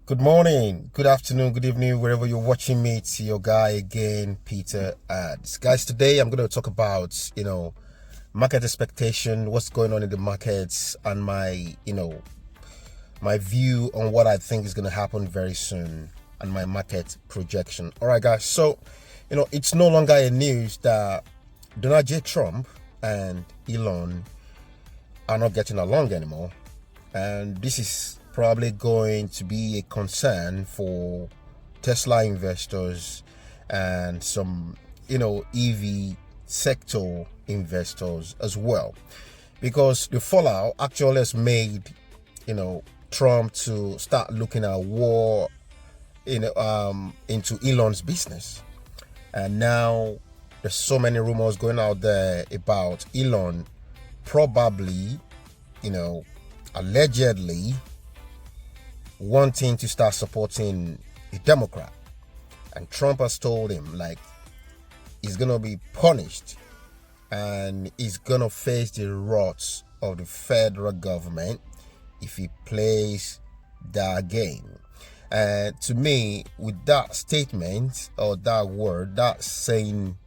Good morning, good afternoon, good evening, wherever you're watching me. It's your guy again, Peter Ads. Guys, today I'm going to talk about, market expectation, what's going on in the markets, and my view on what I think is going to happen very soon, and my market projection. All right, guys. So, it's no longer a news that Donald J. Trump and Elon are not getting along anymore. And this is probably going to be a concern for Tesla investors and some, EV sector investors as well. Because the fallout actually has made, Trump to start looking at war into Elon's business. And now there's so many rumors going out there about Elon probably, allegedly wanting to start supporting a Democrat. And Trump has told him, he's going to be punished and he's going to face the wrath of the federal government if he plays that game. And to me, with that statement or that word, that's saying,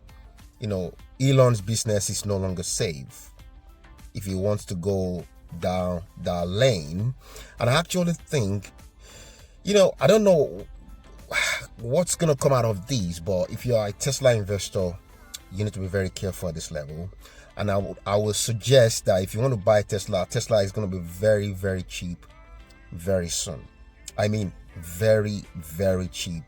Elon's business is no longer safe if he wants to go down that lane. And I actually think, I don't know what's going to come out of these, but if you're a Tesla investor, you need to be very careful at this level. And I would suggest that if you want to buy Tesla is going to be very, very cheap very soon. I mean, very, very cheap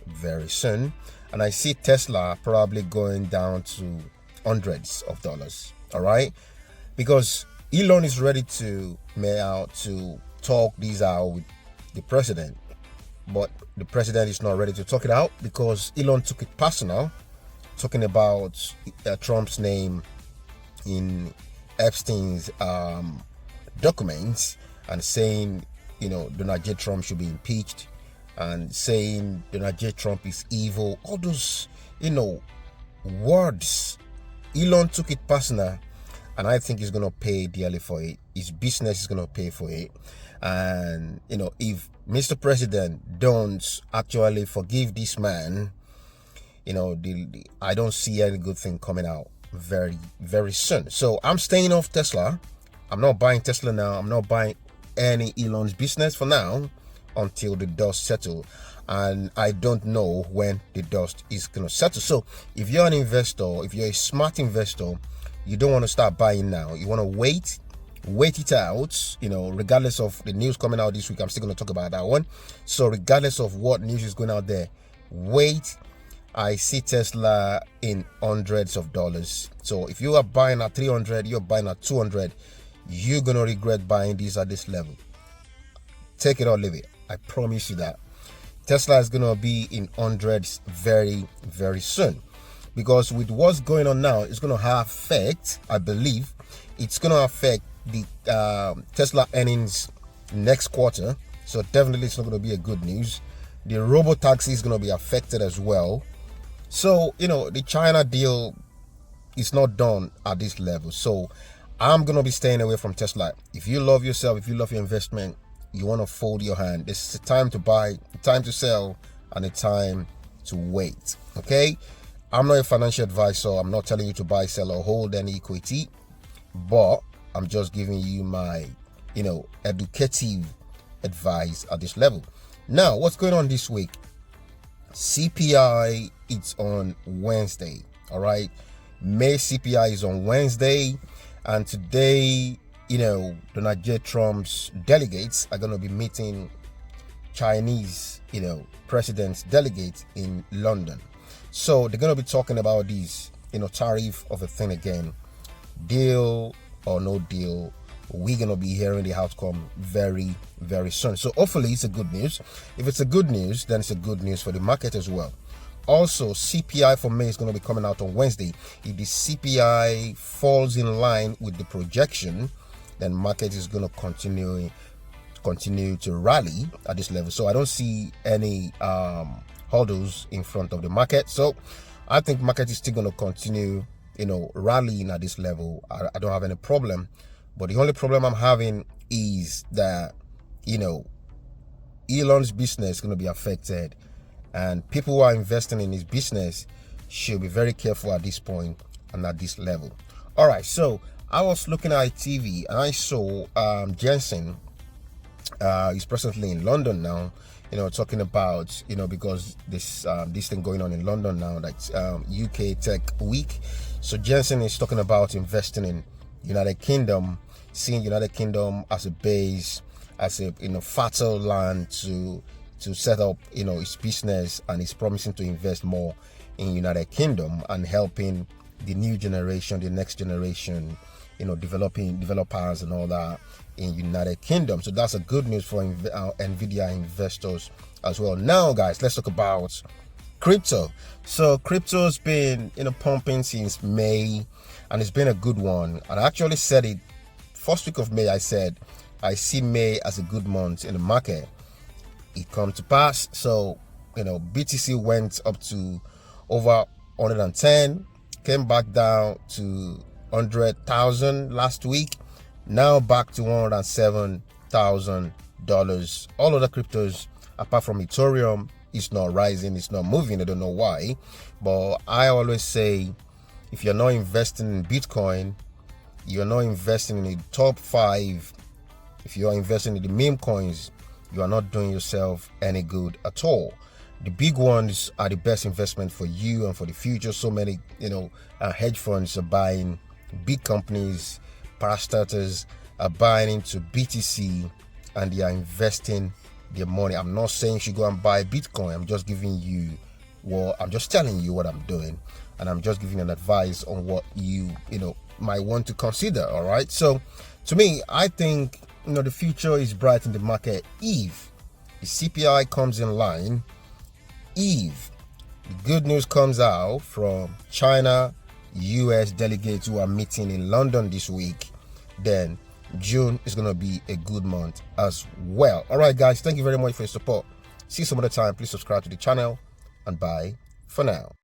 very soon. And I see Tesla probably going down to hundreds of dollars. All right, because Elon is ready to talk these out with the president, but the president is not ready to talk it out because Elon took it personal, talking about Trump's name in Epstein's documents and saying, Donald J. Trump should be impeached, and saying Donald J. Trump is evil. All those, words. Elon took it personal, and I think he's going to pay dearly for it. His business is going to pay for it. And, if Mr. President don't actually forgive this man, I don't see any good thing coming out very, very soon. So I'm staying off Tesla. I'm not buying Tesla now. I'm not buying any Elon's business for now until the dust settles. And I don't know when the dust is going to settle. So if you're an investor, if you're a smart investor, you don't want to start buying now. You want to wait it out, regardless of the news coming out this week. I'm still going to talk about that one. So regardless of what news is going out there, wait. I see Tesla in hundreds of dollars. So if you are buying at 300, you're buying at 200, you're going to regret buying these at this level. Take it or leave it. I promise you that. Tesla is going to be in hundreds very, very soon. Because with what's going on now, it's going to have effect, I believe, it's going to affect the Tesla earnings next quarter. So definitely it's not going to be a good news. The robo-taxi is going to be affected as well. So, the China deal is not done at this level. So I'm going to be staying away from Tesla. If you love yourself, if you love your investment, you want to fold your hand. This is the time to buy, the time to sell, and the time to wait. Okay? I'm not a financial advisor. I'm not telling you to buy, sell, or hold any equity, but I'm just giving you my, educative advice at this level. Now, what's going on this week? CPI, it's on Wednesday. All right. May CPI is on Wednesday. And today, Donald J. Trump's delegates are going to be meeting Chinese, president's delegates in London. So they're going to be talking about these, tariff of a thing again. Deal or no deal. We're going to be hearing the outcome very, very soon. So hopefully it's a good news. If it's a good news, then it's a good news for the market as well. Also, CPI for May is going to be coming out on Wednesday. If the CPI falls in line with the projection, then market is going to continue to rally at this level. So I don't see any hurdles in front of the market. So I think market is still going to continue, rallying at this level. I don't have any problem. But the only problem I'm having is that, Elon's business is going to be affected, and people who are investing in his business should be very careful at this point and at this level. All right, so I was looking at TV and I saw Jensen. He's presently in London now, talking about, because this thing going on in London now, that's UK Tech Week. So Jensen is talking about investing in United Kingdom, seeing United Kingdom as a base, as a fertile land to set up his business, and he's promising to invest more in United Kingdom and helping the new generation, the next generation, developers and all that in United Kingdom. So that's a good news for Nvidia investors as well. Now, guys, let's talk about crypto. So crypto's been pumping since May, and it's been a good one. And I actually said it first week of May. I said I see May as a good month in the market. It come to pass. So BTC went up to over 110, came back down to 100,000 last week, now back to $107,000. All other cryptos apart from Ethereum is not rising, it's not moving. I don't know why, but I always say, if you're not investing in Bitcoin, you're not investing in the top 5. If you are investing in the meme coins, you are not doing yourself any good at all. The big ones are the best investment for you and for the future. So many hedge funds are buying big companies, parastatals are buying into BTC, and they are investing their money. I'm not saying you should go and buy Bitcoin. I'm just giving you I'm just telling you what I'm doing, and I'm just giving an advice on what you might want to consider. All right, so to me, I think the future is bright in the market if the CPI comes in line, if the good news comes out from China, US delegates who are meeting in London this week, then June is going to be a good month as well. All right, guys, thank you very much for your support. See you some other time. Please subscribe to the channel, and bye for now.